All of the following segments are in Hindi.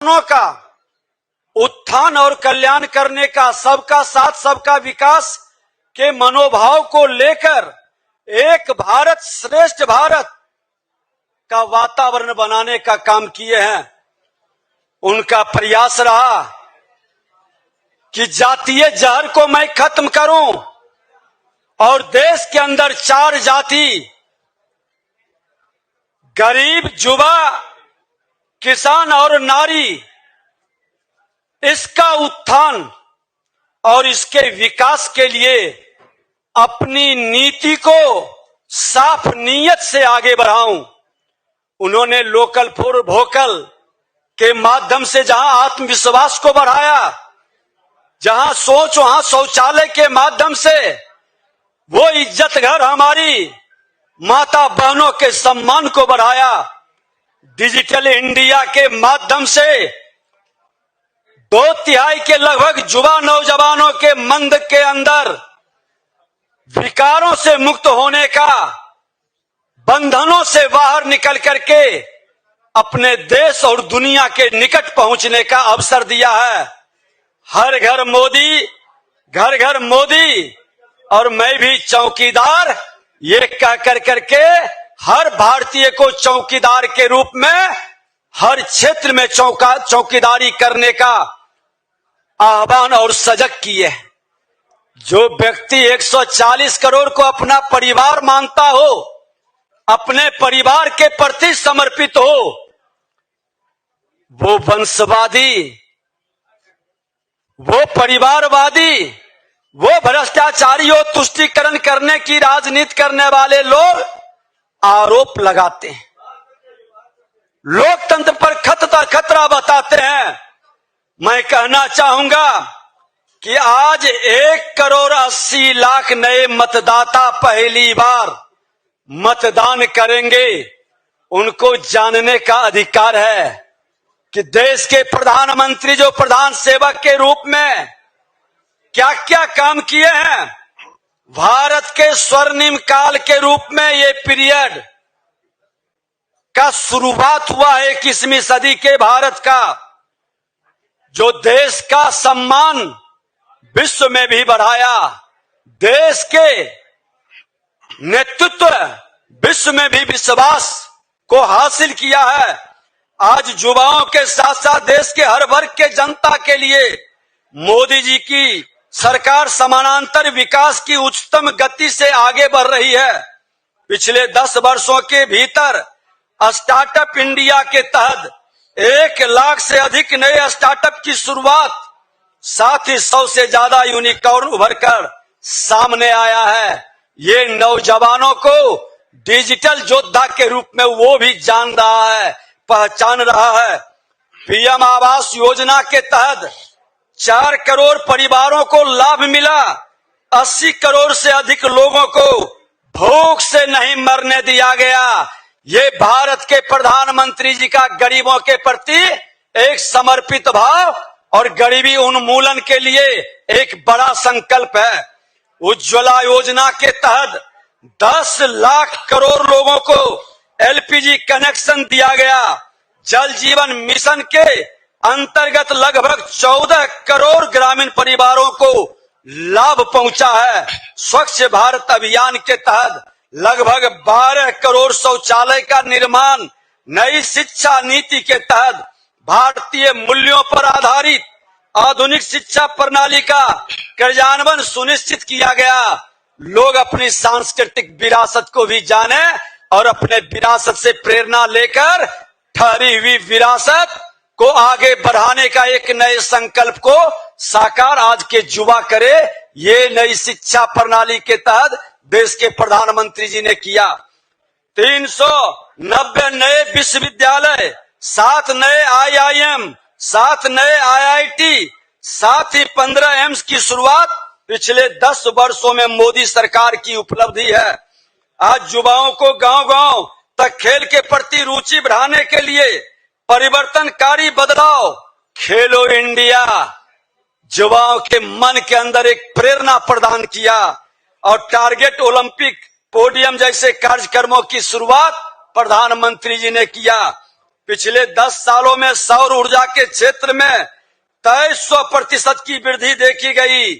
किसानों का उत्थान और कल्याण करने का, सबका साथ सबका विकास के मनोभाव को लेकर एक भारत श्रेष्ठ भारत का वातावरण बनाने का काम किए हैं। उनका प्रयास रहा कि जातीय जहर को मैं खत्म करूं और देश के अंदर 4 जाति, गरीब, युवा, किसान और नारी, इसका उत्थान और इसके विकास के लिए अपनी नीति को साफ नीयत से आगे बढ़ाऊं। उन्होंने लोकल फॉर वोकल के माध्यम से जहां आत्मविश्वास को बढ़ाया, जहां सोच वहां शौचालय के माध्यम से वो इज्जत घर हमारी माता बहनों के सम्मान को बढ़ाया, डिजिटल इंडिया के माध्यम से 2/3 के लगभग युवा नौजवानों के मन के अंदर विकारों से मुक्त होने का, बंधनों से बाहर निकल करके अपने देश और दुनिया के निकट पहुंचने का अवसर दिया है। हर घर मोदी, घर घर मोदी और मैं भी चौकीदार, ये कह कर करके हर भारतीय को चौकीदार के रूप में हर क्षेत्र में चौकीदारी करने का आह्वान और सजग किए। जो व्यक्ति 140 करोड़ को अपना परिवार मानता हो, अपने परिवार के प्रति समर्पित हो, वो वंशवादी, वो परिवारवादी, वो भ्रष्टाचारी और तुष्टीकरण करने की राजनीति करने वाले लोग आरोप लगाते हैं, लोकतंत्र पर खतरा बताते हैं। मैं कहना चाहूंगा कि आज 1,80,00,000 नए मतदाता पहली बार मतदान करेंगे। उनको जानने का अधिकार है कि देश के प्रधानमंत्री जो प्रधान सेवक के रूप में क्या क्या काम किए हैं। भारत के स्वर्णिम काल के रूप में ये पीरियड का शुरुआत हुआ है 21वीं सदी के भारत का, जो देश का सम्मान विश्व में भी बढ़ाया, देश के नेतृत्व विश्व में भी विश्वास को हासिल किया है। आज युवाओं के साथ साथ देश के हर वर्ग के जनता के लिए मोदी जी की सरकार समानांतर विकास की उच्चतम गति से आगे बढ़ रही है। पिछले 10 वर्षों के भीतर स्टार्टअप इंडिया के तहत 1 लाख से अधिक नए स्टार्टअप की शुरुआत, साथ ही 100 से ज्यादा यूनिकॉर्न उभरकर सामने आया है। ये नौजवानों को डिजिटल योद्धा के रूप में वो भी जान रहा है, पहचान रहा है। पीएम आवास योजना के तहत 4 करोड़ परिवारों को लाभ मिला। 80 करोड़ से अधिक लोगों को भूख से नहीं मरने दिया गया। ये भारत के प्रधानमंत्री जी का गरीबों के प्रति एक समर्पित भाव और गरीबी उन्मूलन के लिए एक बड़ा संकल्प है। उज्ज्वला योजना के तहत 10 लाख करोड़ लोगों को एलपीजी कनेक्शन दिया गया। जल जीवन मिशन के अंतर्गत लगभग 14 करोड़ ग्रामीण परिवारों को लाभ पहुंचा है। स्वच्छ भारत अभियान के तहत लगभग 12 करोड़ शौचालय का निर्माण। नई शिक्षा नीति के तहत भारतीय मूल्यों पर आधारित आधुनिक शिक्षा प्रणाली का कार्यान्वयन सुनिश्चित किया गया। लोग अपनी सांस्कृतिक विरासत को भी जाने और अपने विरासत से प्रेरणा लेकर ठहरी हुई विरासत को आगे बढ़ाने का एक नए संकल्प को साकार आज के युवा करे। ये नई शिक्षा प्रणाली के तहत देश के प्रधानमंत्री जी ने किया। 390 नए विश्वविद्यालय, 7 नए IIM, 7 नए IIT, साथ ही 15 एम्स की शुरुआत पिछले 10 वर्षों में मोदी सरकार की उपलब्धि है। आज युवाओं को गांव-गांव तक खेल के प्रति रुचि बढ़ाने के लिए परिवर्तनकारी बदलाव खेलो इंडिया युवाओं के मन के अंदर एक प्रेरणा प्रदान किया और टारगेट ओलंपिक पोडियम जैसे कार्यक्रमों की शुरुआत प्रधानमंत्री जी ने किया। पिछले 10 सालों में सौर ऊर्जा के क्षेत्र में 2300% की वृद्धि देखी गई।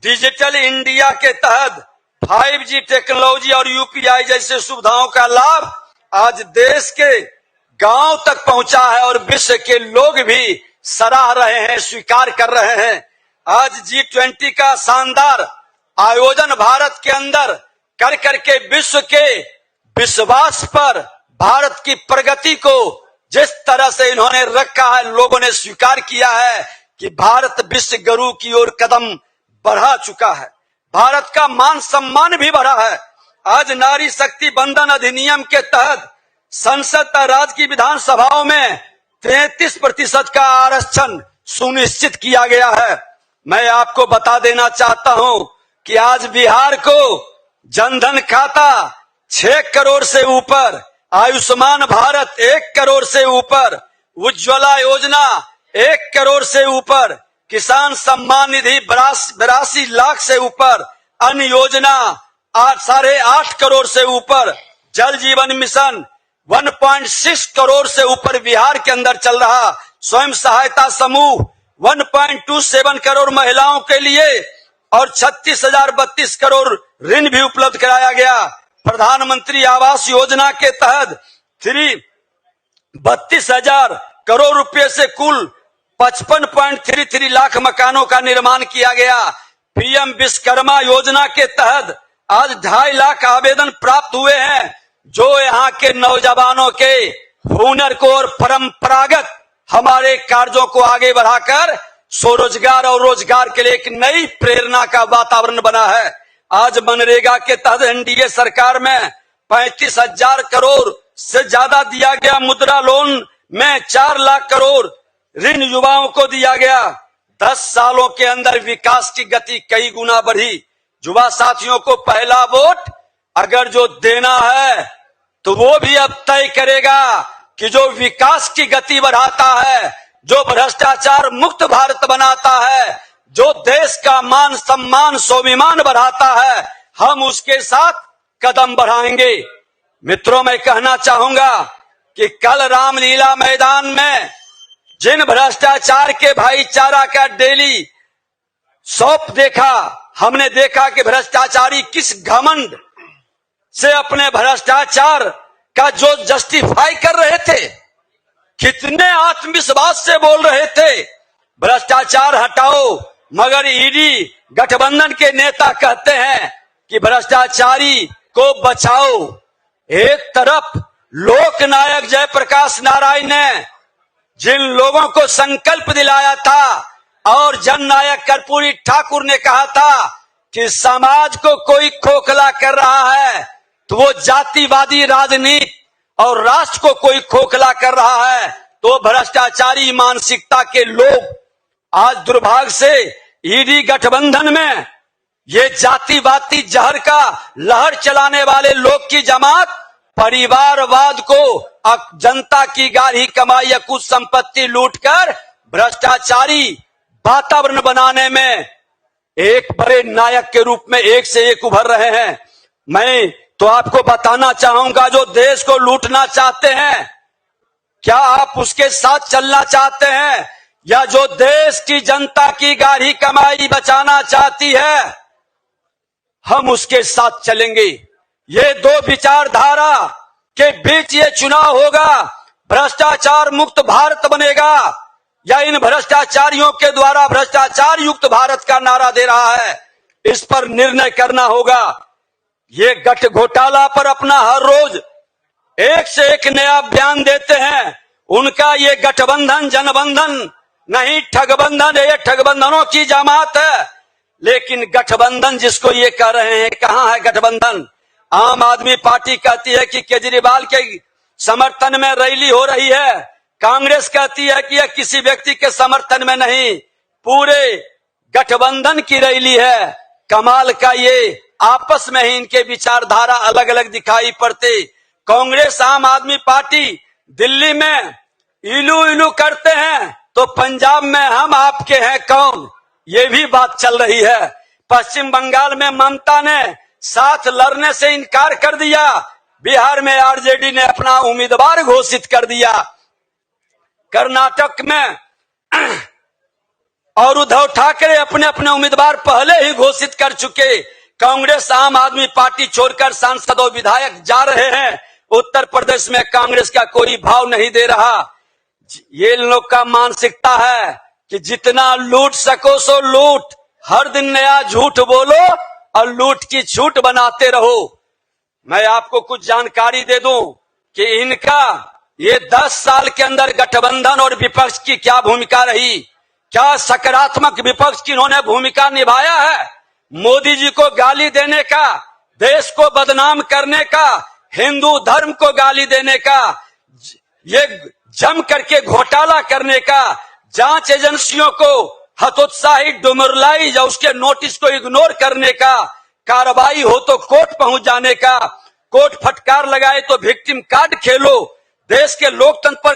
डिजिटल इंडिया के तहत 5G टेक्नोलॉजी और यूपीआई जैसे सुविधाओं का लाभ आज देश के गांव तक पहुंचा है और विश्व के लोग भी सराह रहे हैं, स्वीकार कर रहे हैं। आज G20 का शानदार आयोजन भारत के अंदर कर करके विश्व के विश्वास पर भारत की प्रगति को जिस तरह से इन्होंने रखा है, लोगों ने स्वीकार किया है कि भारत विश्व गुरु की ओर कदम बढ़ा चुका है। भारत का मान सम्मान भी बढ़ा है। आज नारी शक्ति बंधन अधिनियम के तहत संसद और राज्य की विधानसभाओं में 33% का आरक्षण सुनिश्चित किया गया है। मैं आपको बता देना चाहता हूं कि आज बिहार को जनधन खाता 6 करोड़ से ऊपर, आयुष्मान भारत 1 करोड़ से ऊपर, उज्ज्वला योजना 1 करोड़ से ऊपर, किसान सम्मान निधि 82 लाख से ऊपर, अन्य योजना 8.5 करोड़ से ऊपर, जल जीवन मिशन 1.6 करोड़ से ऊपर बिहार के अंदर चल रहा, स्वयं सहायता समूह 1.27 करोड़ महिलाओं के लिए और 36,032 करोड़ ऋण भी उपलब्ध कराया गया। प्रधानमंत्री आवास योजना के तहत 32,000 करोड़ रुपए से कुल 55.33 लाख मकानों का निर्माण किया गया। पीएम विश्वकर्मा योजना के तहत आज 2.5 लाख आवेदन प्राप्त हुए हैं, जो यहाँ के नौजवानों के हुनर को और परंपरागत हमारे कार्यों को आगे बढ़ाकर स्वरोजगार और रोजगार के लिए एक नई प्रेरणा का वातावरण बना है। आज मनरेगा के तहत एनडीए सरकार में 35,000 करोड़ से ज्यादा दिया गया। मुद्रा लोन में 4 लाख करोड़ ऋण युवाओं को दिया गया। 10 सालों के अंदर विकास की गति कई गुना बढ़ी। युवा साथियों को पहला वोट अगर जो देना है तो वो भी अब तय करेगा कि जो विकास की गति बढ़ाता है, जो भ्रष्टाचार मुक्त भारत बनाता है, जो देश का मान सम्मान स्वाभिमान बढ़ाता है, हम उसके साथ कदम बढ़ाएंगे। मित्रों, मैं कहना चाहूंगा कि कल रामलीला मैदान में जिन भ्रष्टाचार के भाईचारा का डेली सौंप देखा, हमने देखा कि भ्रष्टाचारी किस घमंड से अपने भ्रष्टाचार का जो जस्टिफाई कर रहे थे, कितने आत्मविश्वास से बोल रहे थे भ्रष्टाचार हटाओ, मगर ईडी गठबंधन के नेता कहते हैं कि भ्रष्टाचारी को बचाओ। एक तरफ लोकनायक जयप्रकाश नारायण ने जिन लोगों को संकल्प दिलाया था और जननायक कर्पूरी ठाकुर ने कहा था कि समाज को कोई खोखला कर रहा है तो वो जातिवादी राजनीति और राष्ट्र को कोई खोखला कर रहा है तो भ्रष्टाचारी मानसिकता के लोग आज दुर्भाग्य से ईडी गठबंधन में ये जातिवादी जहर का लहर चलाने वाले लोग की जमात परिवारवाद को जनता की गाढ़ी कमाई या कुछ संपत्ति लूटकर भ्रष्टाचारी वातावरण बनाने में एक बड़े नायक के रूप में एक से एक उभर रहे हैं। मैं तो आपको बताना चाहूंगा, जो देश को लूटना चाहते हैं, क्या आप उसके साथ चलना चाहते हैं, या जो देश की जनता की गाढ़ी कमाई बचाना चाहती है, हम उसके साथ चलेंगे। ये दो विचारधारा के बीच ये चुनाव होगा। भ्रष्टाचार मुक्त भारत बनेगा या इन भ्रष्टाचारियों के द्वारा भ्रष्टाचार युक्त भारत का नारा दे रहा है, इस पर निर्णय करना होगा। ये गठ घोटाला पर अपना हर रोज एक से एक नया बयान देते हैं। उनका ये गठबंधन जनबंधन नहीं, ठगबंधन है, ये ठगबंधनों की जमात है। लेकिन गठबंधन जिसको ये कह रहे हैं, कहां है गठबंधन? आम आदमी पार्टी कहती है कि केजरीवाल के समर्थन में रैली हो रही है, कांग्रेस कहती है कि यह किसी व्यक्ति के समर्थन में नहीं, पूरे गठबंधन की रैली है। कमाल का ये आपस में ही इनके विचारधारा अलग अलग दिखाई पड़ते। कांग्रेस आम आदमी पार्टी दिल्ली में इलू इलू करते हैं तो पंजाब में हम आपके हैं कौन, ये भी बात चल रही है। पश्चिम बंगाल में ममता ने साथ लड़ने से इनकार कर दिया, बिहार में आरजेडी ने अपना उम्मीदवार घोषित कर दिया। कर्नाटक में और उद्धव ठाकरे अपने अपने उम्मीदवार पहले ही घोषित कर चुके। कांग्रेस आम आदमी पार्टी छोड़कर सांसद और विधायक जा रहे हैं। उत्तर प्रदेश में कांग्रेस का कोई भाव नहीं दे रहा। ये लोग का मानसिकता है कि जितना लूट सको सो लूट, हर दिन नया झूठ बोलो और लूट की छूट बनाते रहो। मैं आपको कुछ जानकारी दे दूं कि इनका ये 10 साल के अंदर गठबंधन और विपक्ष की क्या भूमिका रही, क्या सकारात्मक विपक्ष की इन्होंने भूमिका निभाया है। मोदी जी को गाली देने का, देश को बदनाम करने का, हिंदू धर्म को गाली देने का, ये जम करके घोटाला करने का, जांच एजेंसियों को हतोत्साही डुमरलाई या उसके नोटिस को इग्नोर करने का, कार्रवाई हो तो कोर्ट पहुंच जाने का, कोर्ट फटकार लगाए तो विक्टिम कार्ड खेलो, देश के लोकतंत्र पर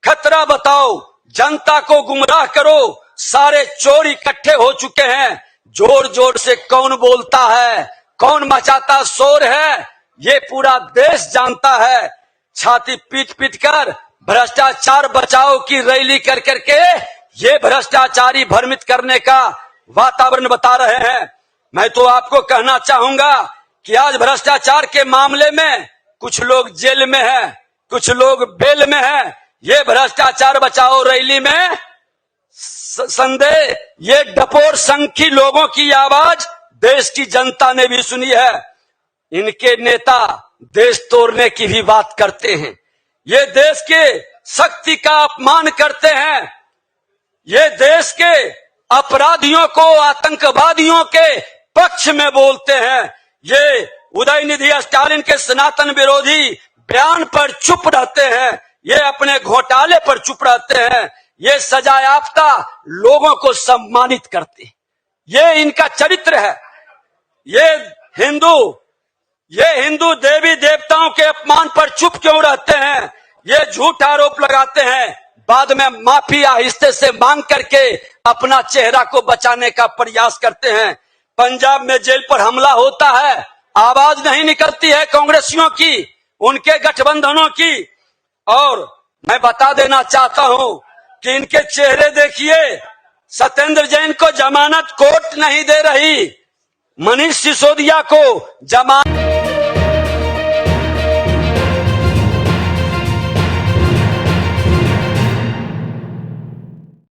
खतरा बताओ, जनता को गुमराह करो। सारे चोर इकट्ठे हो चुके हैं। जोर जोर से कौन बोलता है, कौन मचाता शोर है, ये पूरा देश जानता है। छाती पीट पीट कर भ्रष्टाचार बचाओ की रैली कर करके ये भ्रष्टाचारी भ्रमित करने का वातावरण बता रहे हैं। मैं तो आपको कहना चाहूंगा कि आज भ्रष्टाचार के मामले में कुछ लोग जेल में हैं, कुछ लोग बेल में हैं। ये भ्रष्टाचार बचाओ रैली में संदेह, ये डपोर संख्यी लोगों की आवाज देश की जनता ने भी सुनी है। इनके नेता देश तोड़ने की भी बात करते हैं। ये देश के शक्ति का अपमान करते हैं। ये देश के अपराधियों को आतंकवादियों के पक्ष में बोलते हैं। ये उदयनिधि स्टालिन के सनातन विरोधी बयान पर चुप रहते हैं। ये अपने घोटाले पर चुप रहते हैं। ये सजायाफ्ता लोगों को सम्मानित करते हैं। ये इनका चरित्र है। ये हिंदू देवी देवताओं के अपमान पर चुप क्यों रहते हैं? ये झूठ आरोप लगाते हैं, बाद में माफी आहिस्ते से मांग करके अपना चेहरा को बचाने का प्रयास करते हैं। पंजाब में जेल पर हमला होता है, आवाज नहीं निकलती है कांग्रेसियों की, उनके गठबंधनों की। और मैं बता देना चाहता हूं कि इनके चेहरे देखिए। सत्येंद्र जैन को जमानत कोर्ट नहीं दे रही, मनीष सिसोदिया को जमानत